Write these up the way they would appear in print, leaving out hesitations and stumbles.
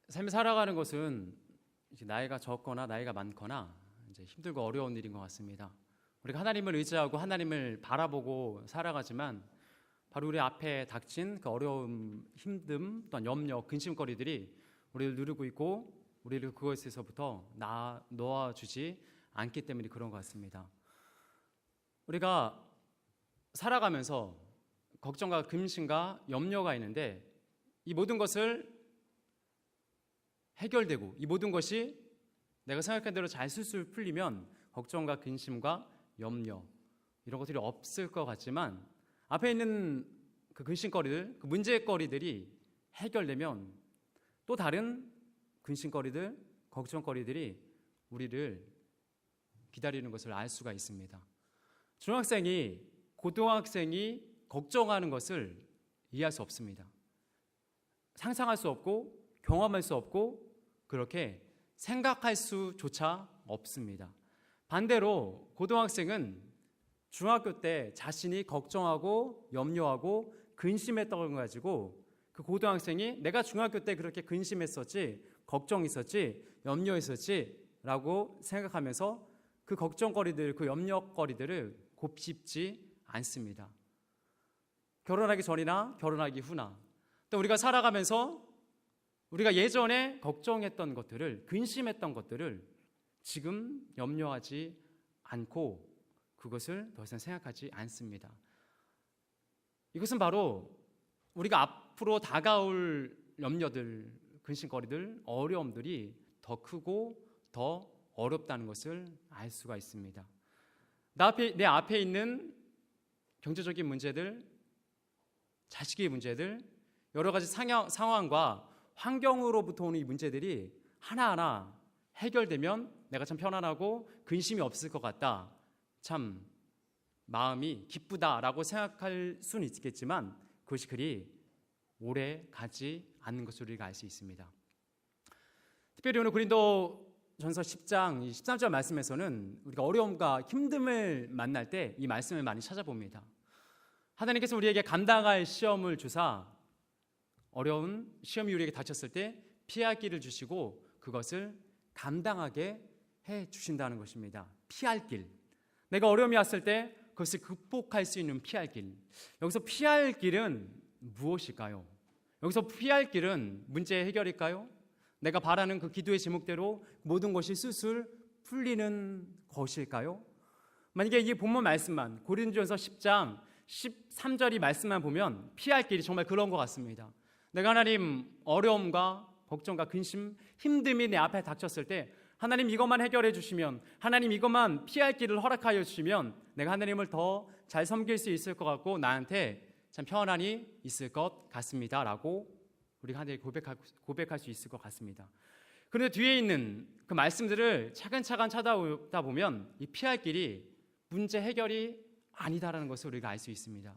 삶을 살아가는 것은 이제 나이가 적거나 나이가 많거나 이제 힘들고 어려운 일인 것 같습니다. 우리가 하나님을 의지하고 하나님을 바라보고 살아가지만 바로 우리 앞에 닥친 그 어려움, 힘듦, 또한 염려, 근심거리들이 우리를 누르고 있고 우리를 그것에서부터 놓아주지 않기 때문에 그런 것 같습니다. 우리가 살아가면서 걱정과 근심과 염려가 있는데 이 모든 것을 해결되고 이 모든 것이 내가 생각한 대로 잘 술술 풀리면 걱정과 근심과 염려 이런 것들이 없을 것 같지만 앞에 있는 그 근심거리들, 그 문제거리들이 해결되면 또 다른 근심거리들, 걱정거리들이 우리를 기다리는 것을 알 수가 있습니다. 중학생이 고등학생이 걱정하는 것을 이해할 수 없습니다. 상상할 수 없고 경험할 수 없고 그렇게 생각할 수조차 없습니다. 반대로 고등학생은 중학교 때 자신이 걱정하고 염려하고 근심했던 걸 가지고 그 고등학생이 내가 중학교 때 그렇게 근심했었지, 걱정했었지, 염려했었지 라고 생각하면서 그 걱정거리들, 그 염려거리들을 곱씹지 않습니다. 결혼하기 전이나 결혼하기 후나 또 우리가 살아가면서 우리가 예전에 걱정했던 것들을, 근심했던 것들을 지금 염려하지 않고 그것을 더 이상 생각하지 않습니다. 이것은 바로 우리가 앞으로 다가올 염려들, 근심거리들, 어려움들이 더 크고 더 어렵다는 것을 알 수가 있습니다. 내 앞에 있는 경제적인 문제들, 자식의 문제들, 여러 가지 상황과 환경으로부터 오는 이 문제들이 하나하나 해결되면 내가 참 편안하고 근심이 없을 것 같다, 참 마음이 기쁘다라고 생각할 수는 있겠지만 그것이 그리 오래 가지 않는 것을 우리가 알 수 있습니다. 특별히 오늘 고린도전서 10장 13절 말씀에서는 우리가 어려움과 힘듦을 만날 때 이 말씀을 많이 찾아봅니다. 하나님께서 우리에게 감당할 시험을 주사 어려운 시험이 우리에게 닥쳤을 때 피할 길을 주시고 그것을 감당하게 해 주신다는 것입니다. 피할 길, 내가 어려움이 왔을 때 그것을 극복할 수 있는 피할 길. 여기서 피할 길은 무엇일까요? 여기서 피할 길은 문제 해결일까요? 내가 바라는 그 기도의 제목대로 모든 것이 술술 풀리는 것일까요? 만약에 이 본문 말씀만, 고린도전서 10장 13절이 말씀만 보면 피할 길이 정말 그런 것 같습니다. 내가 하나님 어려움과 걱정과 근심, 힘듦이 내 앞에 닥쳤을 때 하나님 이것만 해결해 주시면, 하나님 이것만 피할 길을 허락하여 주시면 내가 하나님을 더 잘 섬길 수 있을 것 같고 나한테 참 편안히 있을 것 같습니다 라고 우리가 하나님께 고백할 수 있을 것 같습니다. 그런데 뒤에 있는 그 말씀들을 차근차근 찾아보다 보면 이 피할 길이 문제 해결이 아니다라는 것을 우리가 알 수 있습니다.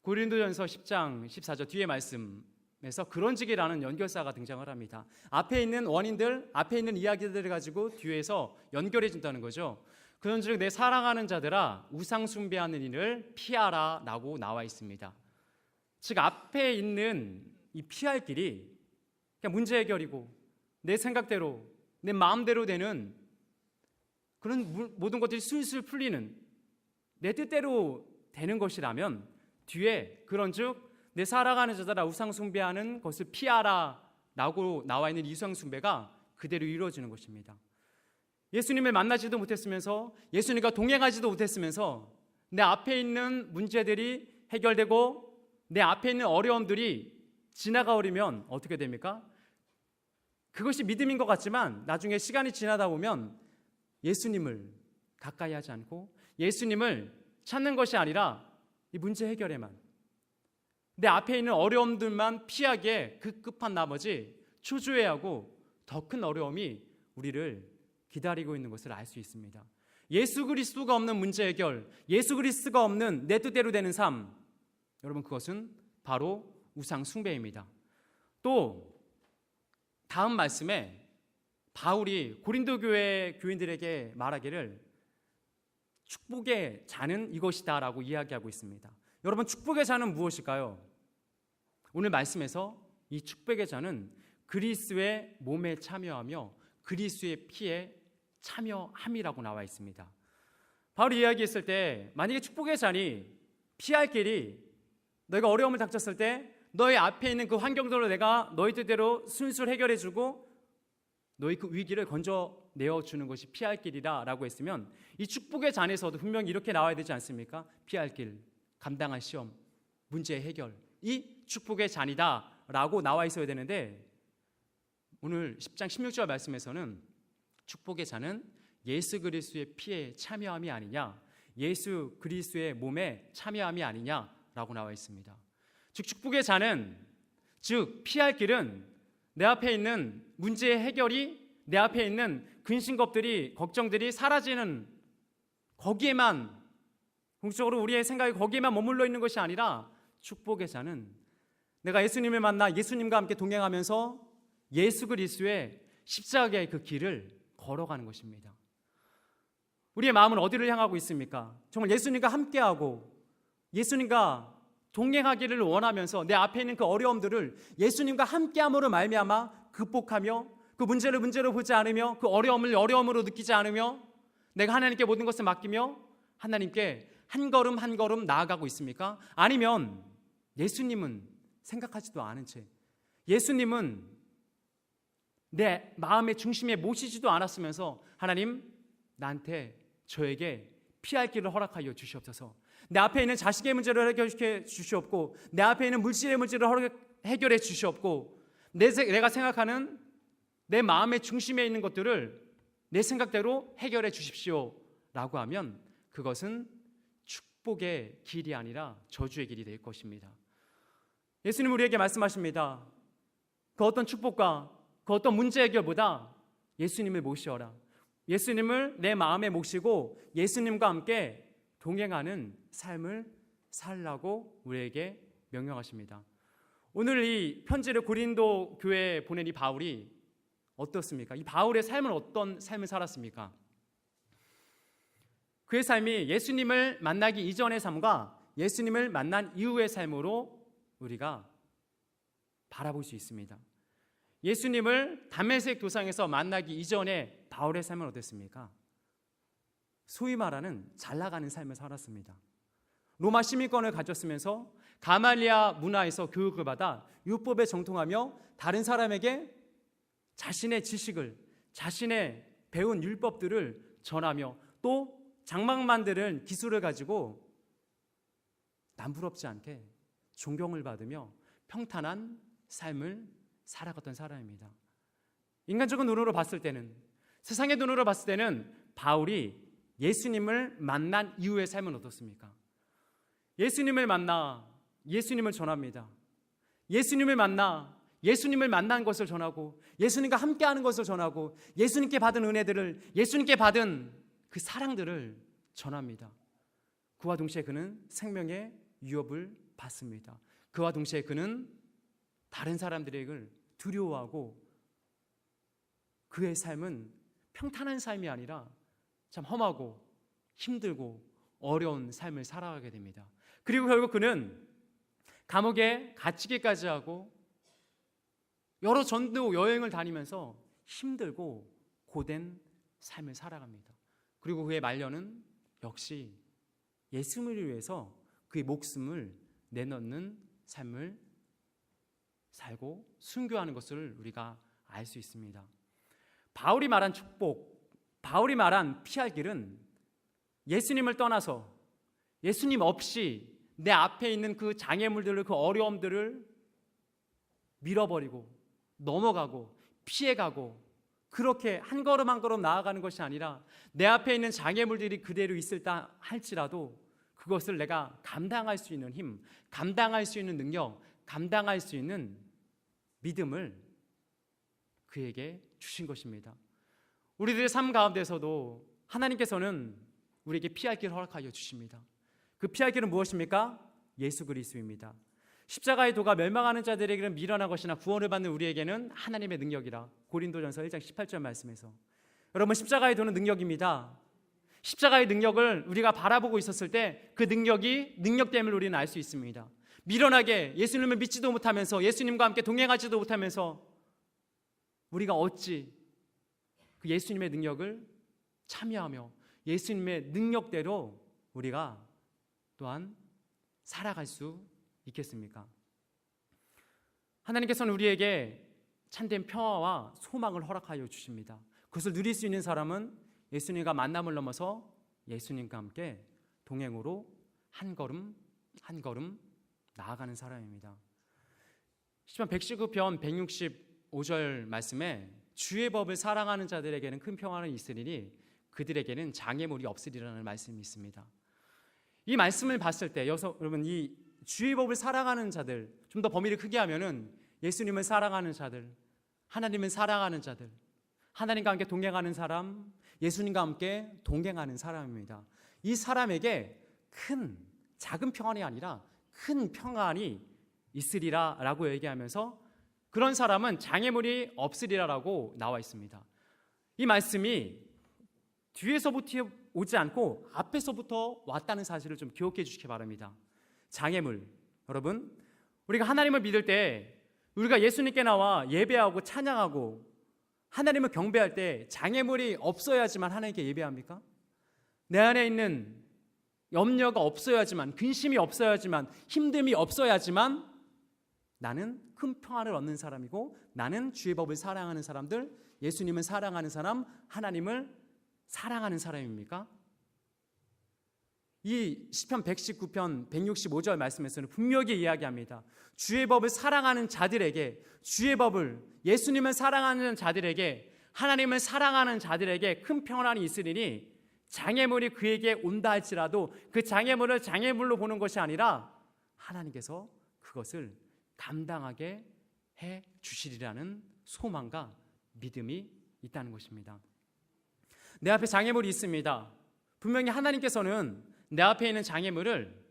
고린도전서 10장 14절 뒤에 말씀에서 그런지기라는 연결사가 등장을 합니다. 앞에 있는 원인들, 앞에 있는 이야기들을 가지고 뒤에서 연결해 준다는 거죠. 그런즉 내 사랑하는 자들아 우상 숭배하는 일을 피하라 라고 나와 있습니다. 즉 앞에 있는 이 피할 길이 그냥 문제 해결이고 내 생각대로 내 마음대로 되는 그런 모든 것들이 술술 풀리는 내 뜻대로 되는 것이라면 뒤에 그런즉 내 사랑하는 자들아 우상 숭배하는 것을 피하라 라고 나와 있는 이 우상 숭배가 그대로 이루어지는 것입니다. 예수님을 만나지도 못했으면서 예수님과 동행하지도 못했으면서 내 앞에 있는 문제들이 해결되고 내 앞에 있는 어려움들이 지나가 버리면 어떻게 됩니까? 그것이 믿음인 것 같지만 나중에 시간이 지나다 보면 예수님을 가까이 하지 않고 예수님을 찾는 것이 아니라 이 문제 해결에만 내 앞에 있는 어려움들만 피하기에 급급한 나머지 초조해하고 더 큰 어려움이 우리를 기다리고 있는 것을 알 수 있습니다. 예수 그리스도가 없는 문제 해결, 예수 그리스도가 없는 내 뜻대로 되는 삶, 여러분 그것은 바로 우상 숭배입니다. 또 다음 말씀에 바울이 고린도 교회 교인들에게 말하기를 축복의 잔은 이것이다 라고 이야기하고 있습니다. 여러분 축복의 잔은 무엇일까요? 오늘 말씀에서 이 축복의 잔은 그리스도의 몸에 참여하며 그리스도의 피에 참여함이라고 나와 있습니다. 바울이 이야기했을 때 만약에 축복의 잔이 피할 길이 너희가 어려움을 닥쳤을 때 너희 앞에 있는 그 환경들로 내가 너희 뜻대로 순술 해결해주고 너희 그 위기를 건져내어주는 것이 피할 길이라 라고 했으면 이 축복의 잔에서도 분명히 이렇게 나와야 되지 않습니까? 피할 길, 감당할 시험, 문제의 해결, 이 축복의 잔이다 라고 나와 있어야 되는데 오늘 10장 16절 말씀에서는 축복의 잔은 예수 그리스도의 피에 참여함이 아니냐, 예수 그리스도의 몸에 참여함이 아니냐라고 나와 있습니다. 즉 축복의 잔은, 즉 피할 길은 내 앞에 있는 문제의 해결이, 내 앞에 있는 근심것들이, 걱정들이 사라지는 거기에만, 공적으로 우리의 생각이 거기에만 머물러 있는 것이 아니라 축복의 잔은 내가 예수님을 만나 예수님과 함께 동행하면서 예수 그리스도의 십자가의 그 길을 걸어가는 것입니다. 우리의 마음은 어디를 향하고 있습니까? 정말 예수님과 함께하고 예수님과 동행하기를 원하면서 내 앞에 있는 그 어려움들을 예수님과 함께함으로 말미암아 극복하며 그 문제를 문제로 보지 않으며 그 어려움을 어려움으로 느끼지 않으며 내가 하나님께 모든 것을 맡기며 하나님께 한 걸음 한 걸음 나아가고 있습니까? 아니면 예수님은 생각하지도 않은 채, 예수님은 내 마음의 중심에 모시지도 않았으면서 하나님 나한테 저에게 피할 길을 허락하여 주시옵소서, 내 앞에 있는 자식의 문제를 해결해 주시옵고 내 앞에 있는 물질의 문제를 해결해 주시옵고 내가 생각하는 내 마음의 중심에 있는 것들을 내 생각대로 해결해 주십시오 라고 하면 그것은 축복의 길이 아니라 저주의 길이 될 것입니다. 예수님 우리에게 말씀하십니다. 그 어떤 축복과 그 어떤 문제 해결보다 예수님을 모시어라, 예수님을 내 마음에 모시고 예수님과 함께 동행하는 삶을 살라고 우리에게 명령하십니다. 오늘 이 편지를 고린도 교회에 보낸 이 바울이 어떻습니까? 이 바울의 삶은 어떤 삶을 살았습니까? 그의 삶이 예수님을 만나기 이전의 삶과 예수님을 만난 이후의 삶으로 우리가 바라볼 수 있습니다. 예수님을 다메섹 도상에서 만나기 이전에 바울의 삶은 어땠습니까? 소위 말하는 잘 나가는 삶을 살았습니다. 로마 시민권을 가졌으면서 가말리아 문화에서 교육을 받아 율법에 정통하며 다른 사람에게 자신의 지식을, 자신의 배운 율법들을 전하며 또 장막 만드는 기술을 가지고 남부럽지 않게 존경을 받으며 평탄한 삶을 살아갔던 사람입니다. 인간적인 눈으로 봤을 때는, 세상의 눈으로 봤을 때는 바울이 예수님을 만난 이후의 삶은 어떻습니까? 예수님을 만나 예수님을 전합니다. 예수님을 만나 예수님을 만난 것을 전하고 예수님과 함께하는 것을 전하고 예수님께 받은 은혜들을, 예수님께 받은 그 사랑들을 전합니다. 그와 동시에 그는 생명의 위협을 받습니다. 그와 동시에 그는 다른 사람들에게 두려워하고 그의 삶은 평탄한 삶이 아니라 참 험하고 힘들고 어려운 삶을 살아가게 됩니다. 그리고 결국 그는 감옥에 갇히기까지 하고 여러 전도 여행을 다니면서 힘들고 고된 삶을 살아갑니다. 그리고 그의 말년은 역시 예수님을 위해서 그의 목숨을 내놓는 삶을 살고 순교하는 것을 우리가 알 수 있습니다. 바울이 말한 축복, 바울이 말한 피할 길은 예수님을 떠나서 예수님 없이 내 앞에 있는 그 장애물들을, 그 어려움들을 밀어버리고 넘어가고 피해가고 그렇게 한 걸음 한 걸음 나아가는 것이 아니라 내 앞에 있는 장애물들이 그대로 있을다 할지라도 그것을 내가 감당할 수 있는 힘, 감당할 수 있는 능력, 감당할 수 있는 믿음을 그에게 주신 것입니다. 우리들의 삶 가운데서도 하나님께서는 우리에게 피할 길을 허락하여 주십니다. 그 피할 길은 무엇입니까? 예수 그리스도입니다. 십자가의 도가 멸망하는 자들에게는 미련한 것이나 구원을 받는 우리에게는 하나님의 능력이라. 고린도전서 1장 18절 말씀에서. 여러분, 십자가의 도는 능력입니다. 십자가의 능력을 우리가 바라보고 있었을 때 그 능력이 능력됨을 우리는 알 수 있습니다. 미련하게 예수님을 믿지도 못하면서 예수님과 함께 동행하지도 못하면서 우리가 어찌 그 예수님의 능력을 참여하며 예수님의 능력대로 우리가 또한 살아갈 수 있겠습니까? 하나님께서는 우리에게 참된 평화와 소망을 허락하여 주십니다. 그것을 누릴 수 있는 사람은 예수님과 만남을 넘어서 예수님과 함께 동행으로 한 걸음 한 걸음 나아가는 사람입니다. 시편 119편 165절 말씀에 주의 법을 사랑하는 자들에게는 큰 평화는 있으리니 그들에게는 장애물이 없으리라는 말씀이 있습니다. 이 말씀을 봤을 때 여러분, 이 주의 법을 사랑하는 자들, 좀 더 범위를 크게 하면은 예수님을 사랑하는 자들, 하나님을 사랑하는 자들, 하나님과 함께 동행하는 사람, 예수님과 함께 동행하는 사람입니다. 이 사람에게 작은 평안이 아니라 큰 평안이 있으리라 라고 얘기하면서 그런 사람은 장애물이 없으리라라고 나와 있습니다. 이 말씀이 뒤에서부터 오지 않고 앞에서부터 왔다는 사실을 좀 기억해 주시기 바랍니다. 장애물, 여러분, 우리가 하나님을 믿을 때 우리가 예수님께 나와 예배하고 찬양하고 하나님을 경배할 때 장애물이 없어야지만 하나님께 예배합니까? 내 안에 있는 염려가 없어야지만, 근심이 없어야지만, 힘듦이 없어야지만 나는 큰 평안을 얻는 사람이고 나는 주의 법을 사랑하는 사람들, 예수님을 사랑하는 사람, 하나님을 사랑하는 사람입니까? 이 시편 119편 165절 말씀에서는 분명히 이야기합니다. 주의 법을 사랑하는 자들에게, 주의 법을, 예수님을 사랑하는 자들에게, 하나님을 사랑하는 자들에게 큰 평안이 있으리니 장애물이 그에게 온다 할지라도 그 장애물을 장애물로 보는 것이 아니라 하나님께서 그것을 감당하게 해 주시리라는 소망과 믿음이 있다는 것입니다. 내 앞에 장애물이 있습니다. 분명히 하나님께서는 내 앞에 있는 장애물을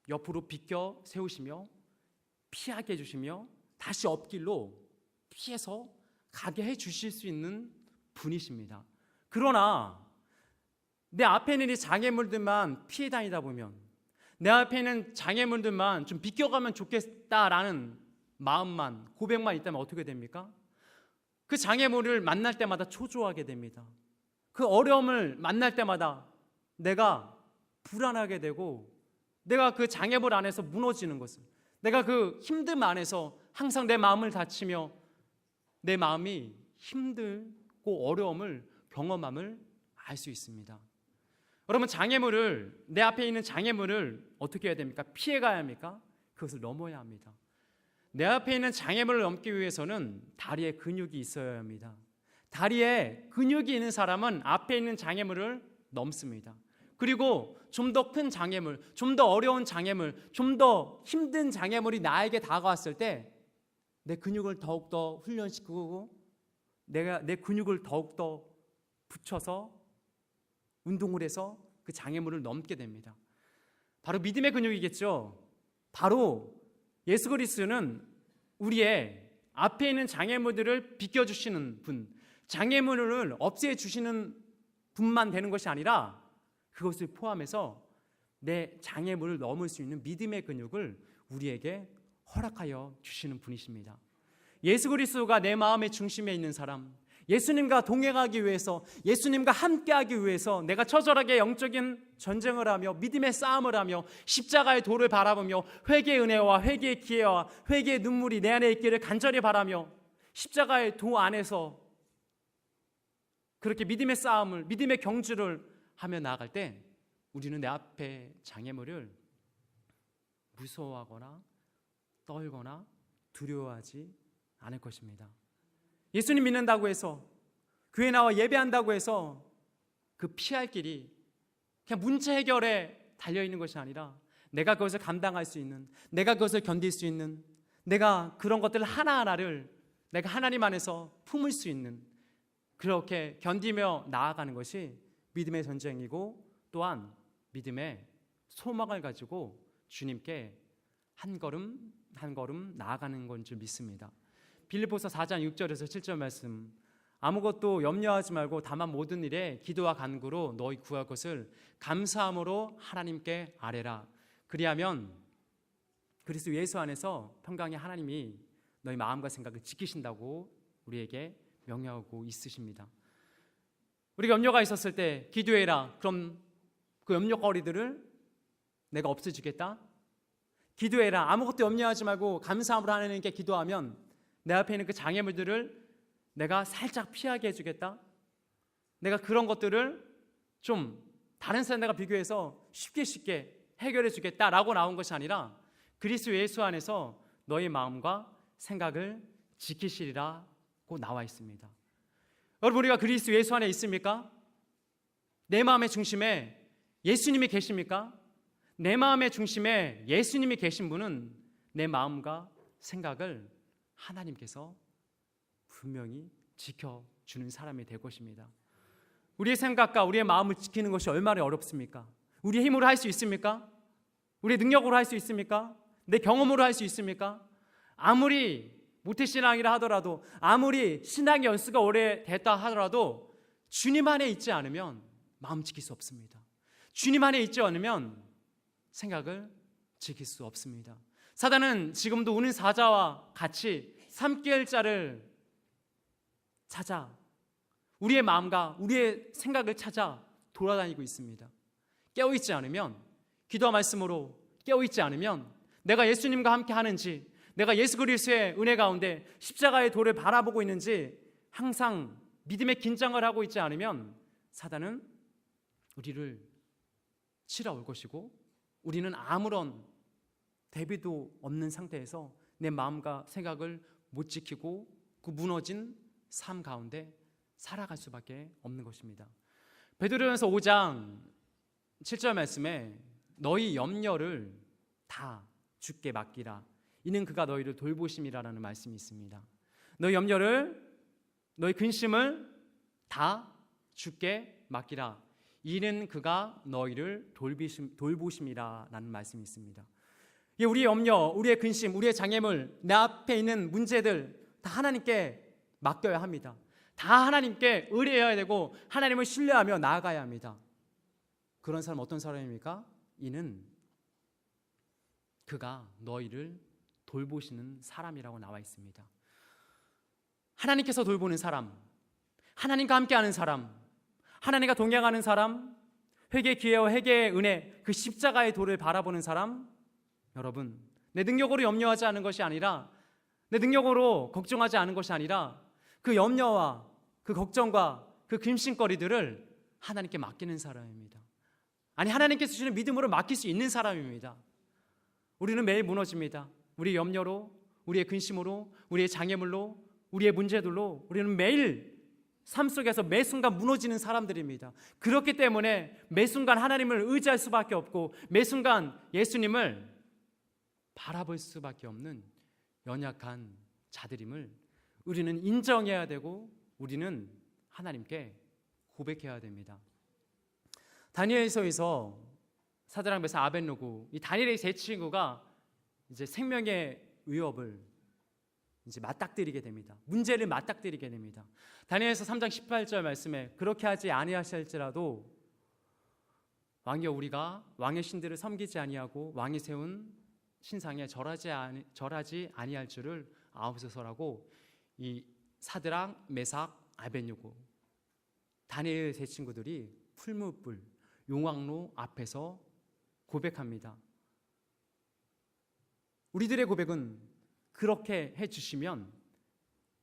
옆으로 비껴 세우시며 피하게 해주시며 다시 앞길로 피해서 가게 해 주실 수 있는 분이십니다. 그러나 내 앞에 있는 이 장애물들만 피해 다니다 보면, 내 앞에 있는 장애물들만 좀 비껴가면 좋겠다라는 마음만, 고백만 있다면 어떻게 됩니까? 그 장애물을 만날 때마다 초조하게 됩니다. 그 어려움을 만날 때마다 내가 불안하게 되고, 내가 그 장애물 안에서 무너지는 것을, 내가 그 힘듦 안에서 항상 내 마음을 다치며 내 마음이 힘들고 어려움을 경험함을 알 수 있습니다. 여러분, 장애물을, 내 앞에 있는 장애물을 어떻게 해야 됩니까? 피해가야 합니까? 그것을 넘어야 합니다. 내 앞에 있는 장애물을 넘기 위해서는 다리에 근육이 있어야 합니다. 다리에 근육이 있는 사람은 앞에 있는 장애물을 넘습니다. 그리고 좀 더 큰 장애물, 좀 더 어려운 장애물, 좀 더 힘든 장애물이 나에게 다가왔을 때 내 근육을 더욱더 훈련시키고 내 근육을 더욱더 붙여서 운동을 해서 그 장애물을 넘게 됩니다. 바로 믿음의 근육이겠죠. 바로 예수 그리스도는 우리의 앞에 있는 장애물들을 비껴주시는 분, 장애물을 없애주시는 분만 되는 것이 아니라 그것을 포함해서 내 장애물을 넘을 수 있는 믿음의 근육을 우리에게 허락하여 주시는 분이십니다. 예수 그리스도가 내 마음의 중심에 있는 사람, 예수님과 동행하기 위해서, 예수님과 함께하기 위해서 내가 처절하게 영적인 전쟁을 하며 믿음의 싸움을 하며 십자가의 도를 바라보며 회개의 은혜와 회개의 기회와 회개의 눈물이 내 안에 있기를 간절히 바라며 십자가의 도 안에서 그렇게 믿음의 싸움을, 믿음의 경주를 하며 나아갈 때 우리는 내 앞에 장애물을 무서워하거나 떨거나 두려워하지 않을 것입니다. 예수님 믿는다고 해서, 교회 나와 예배한다고 해서 그 피할 길이 그냥 문제 해결에 달려있는 것이 아니라 내가 그것을 감당할 수 있는, 내가 그것을 견딜 수 있는, 내가 그런 것들 하나하나를 내가 하나님 안에서 품을 수 있는, 그렇게 견디며 나아가는 것이 믿음의 전쟁이고 또한 믿음의 소망을 가지고 주님께 한 걸음 한 걸음 나아가는 건 줄 믿습니다. 빌립보서 4장 6절에서 7절 말씀, 아무것도 염려하지 말고 다만 모든 일에 기도와 간구로 너희 구할 것을 감사함으로 하나님께 아뢰라. 그리하면 그리스도 예수 안에서 평강의 하나님이 너희 마음과 생각을 지키신다고 우리에게 명령하고 있으십니다. 우리가 염려가 있었을 때 기도해라. 그럼 그 염려거리들을 내가 없애주겠다. 기도해라. 아무것도 염려하지 말고 감사함으로 하나님께 기도하면 내 앞에 있는 그 장애물들을 내가 살짝 피하게 해주겠다. 내가 그런 것들을 좀 다른 사람들과 비교해서 쉽게 해결해 주겠다라고 나온 것이 아니라 그리스도 예수 안에서 너의 마음과 생각을 지키시리라고 나와 있습니다. 여러분, 우리가 그리스도 예수 안에 있습니까? 내 마음의 중심에 예수님이 계십니까? 내 마음의 중심에 예수님이 계신 분은 내 마음과 생각을 하나님께서 분명히 지켜주는 사람이 될 것입니다. 우리의 생각과 우리의 마음을 지키는 것이 얼마나 어렵습니까? 우리의 힘으로 할 수 있습니까? 우리의 능력으로 할 수 있습니까? 내 경험으로 할 수 있습니까? 아무리 모태신앙이라 하더라도, 아무리 신앙의 연수가 오래됐다 하더라도 주님 안에 있지 않으면 마음 지킬 수 없습니다. 주님 안에 있지 않으면 생각을 지킬 수 없습니다. 사단은 지금도 우는 사자와 같이 삼킬 자를 찾아 우리의 마음과 우리의 생각을 찾아 돌아다니고 있습니다. 깨어있지 않으면, 기도와 말씀으로 깨어있지 않으면, 내가 예수님과 함께 하는지, 내가 예수 그리스도의 은혜 가운데 십자가의 도를 바라보고 있는지 항상 믿음의 긴장을 하고 있지 않으면 사단은 우리를 치러 올 것이고, 우리는 아무런 대비도 없는 상태에서 내 마음과 생각을 못 지키고 그 무너진 삶 가운데 살아갈 수밖에 없는 것입니다. 베드로전서 5장 7절 말씀에 너희 염려를 다 주께 맡기라. 이는 그가 너희를 돌보심이라라는 말씀이 있습니다. 너희 염려를, 너희 근심을 다 주께 맡기라. 이는 그가 너희를 돌보심이라라는 말씀이 있습니다. 우리의 염려, 우리의 근심, 우리의 장애물, 내 앞에 있는 문제들 다 하나님께 맡겨야 합니다. 다 하나님께 의뢰해야 되고 하나님을 신뢰하며 나아가야 합니다. 그런 사람 어떤 사람입니까? 이는 그가 너희를 돌보시는 사람이라고 나와 있습니다. 하나님께서 돌보는 사람, 하나님과 함께하는 사람, 하나님과 동행하는 사람, 회개의 기회와 회개의 은혜, 그 십자가의 도를 바라보는 사람, 여러분, 내 능력으로 염려하지 않은 것이 아니라, 내 능력으로 걱정하지 않은 것이 아니라 그 염려와 그 걱정과 그 근심거리들을 하나님께 맡기는 사람입니다. 아니, 하나님께서 주시는 믿음으로 맡길 수 있는 사람입니다. 우리는 매일 무너집니다. 우리의 염려로, 우리의 근심으로, 우리의 장애물로, 우리의 문제들로 우리는 매일 삶 속에서 매 순간 무너지는 사람들입니다. 그렇기 때문에 매 순간 하나님을 의지할 수밖에 없고 매 순간 예수님을 바라볼 수밖에 없는 연약한 자들임을 우리는 인정해야 되고 우리는 하나님께 고백해야 됩니다. 다니엘서에서 사드락 메삭 아벳느고, 이 다니엘의 세 친구가 이제 생명의 위협을 이제 맞닥뜨리게 됩니다. 문제를 맞닥뜨리게 됩니다. 다니엘서 3장 18절 말씀에 그렇게 하지 아니하실지라도 왕이여 우리가 왕의 신들을 섬기지 아니하고 왕이 세운 신상에 절하지 아니할 줄을 아옵소서라고 이 사드락 메삭 아벳느고 다니엘 세 친구들이 풀무불 용왕로 앞에서 고백합니다. 우리들의 고백은 그렇게 해주시면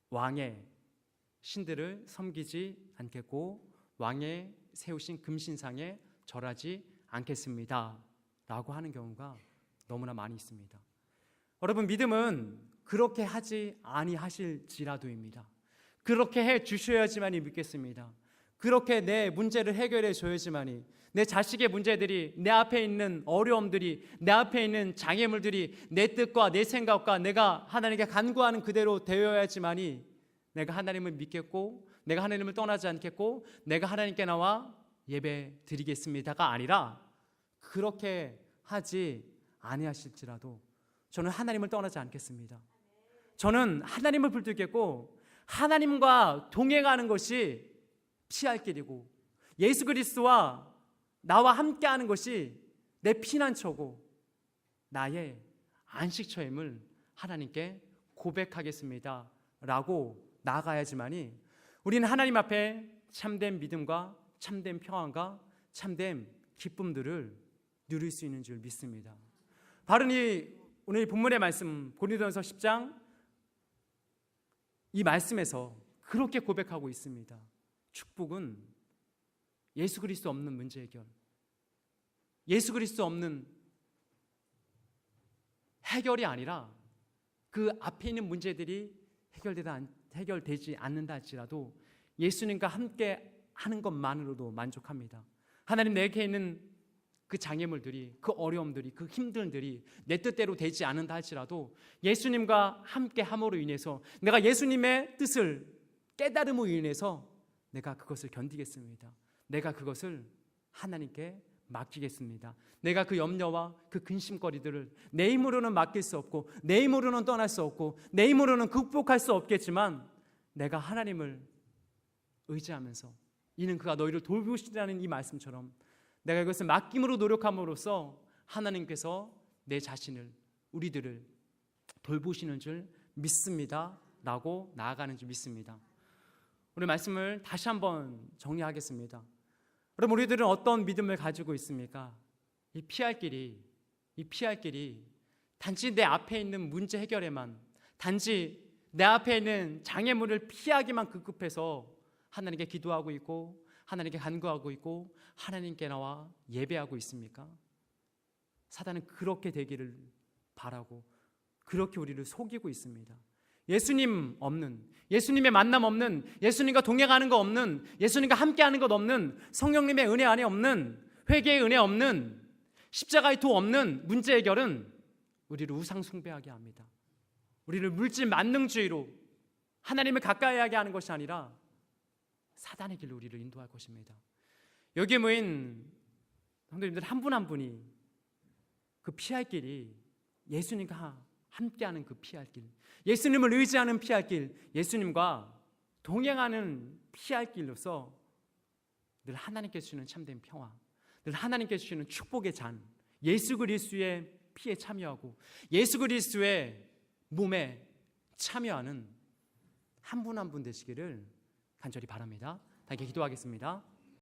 왕의 신들을 섬기지 않겠고 왕의 세우신 금신상에 절하지 않겠습니다 라고 하는 경우가 너무나 많이 있습니다. 여러분, 믿음은 그렇게 하지 아니하실지라도입니다. 그렇게 해주셔야지만이 믿겠습니다. 그렇게 내 문제를 해결해 줘야지만이, 내 자식의 문제들이, 내 앞에 있는 어려움들이, 내 앞에 있는 장애물들이 내 뜻과 내 생각과 내가 하나님께 간구하는 그대로 되어야지만이 내가 하나님을 믿겠고 내가 하나님을 떠나지 않겠고 내가 하나님께 나와 예배 드리겠습니다가 아니라 그렇게 하지 아니하실지라도 저는 하나님을 떠나지 않겠습니다. 저는 하나님을 붙들겠고 하나님과 동행하는 것이 피할 길이고 예수 그리스도와 나와 함께하는 것이 내 피난처고 나의 안식처임을 하나님께 고백하겠습니다 라고 나아가야지만이 우리는 하나님 앞에 참된 믿음과 참된 평안과 참된 기쁨들을 누릴 수 있는 줄 믿습니다. 바로 오늘 본문의 말씀 고린도전서 10장 이 말씀에서 그렇게 고백하고 있습니다. 축복은 예수 그리스도 없는 문제 해결, 예수 그리스도 없는 해결이 아니라 그 앞에 있는 문제들이 해결되지 않는다 할지라도 예수님과 함께 하는 것만으로도 만족합니다. 하나님, 내게 있는 그 장애물들이, 그 어려움들이, 그 힘들들이 내 뜻대로 되지 않는다 할지라도 예수님과 함께 함으로 인해서 내가 예수님의 뜻을 깨달음으로 인해서 내가 그것을 견디겠습니다. 내가 그것을 하나님께 맡기겠습니다. 내가 그 염려와 그 근심거리들을 내 힘으로는 맡길 수 없고, 내 힘으로는 떠날 수 없고, 내 힘으로는 극복할 수 없겠지만 내가 하나님을 의지하면서, 이는 그가 너희를 돌보시라는 이 말씀처럼 내가 이것을 맡김으로 노력함으로써 하나님께서 내 자신을, 우리들을 돌보시는 줄 믿습니다 라고 나아가는 줄 믿습니다. 오늘 말씀을 다시 한번 정리하겠습니다. 그럼 우리들은 어떤 믿음을 가지고 있습니까? 이 피할 길이 단지 내 앞에 있는 문제 해결에만, 단지 내 앞에 있는 장애물을 피하기만 급급해서 하나님께 기도하고 있고, 하나님께 간구하고 있고, 하나님께 나와 예배하고 있습니까? 사단은 그렇게 되기를 바라고 그렇게 우리를 속이고 있습니다. 예수님 없는, 예수님의 만남 없는, 예수님과 동행하는 거 없는, 예수님과 함께하는 것 없는, 성령님의 은혜 안에 없는, 회개의 은혜 없는, 십자가의 도 없는 문제 해결은 우리를 우상 숭배하게 합니다. 우리를 물질 만능주의로 하나님을 가까이 하게 하는 것이 아니라 사단의 길로 우리를 인도할 것입니다. 여기에 모인 성도님들 한 분 한 분이 그 피할 길이 예수님과 함께하는 그 피할 길, 예수님을 의지하는 피할 길, 예수님과 동행하는 피할 길로서 늘 하나님께서 주시는 참된 평화, 늘 하나님께서 주시는 축복의 잔, 예수 그리스도의 피에 참여하고 예수 그리스도의 몸에 참여하는 한 분 한 분 되시기를 간절히 바랍니다. 함께 기도하겠습니다.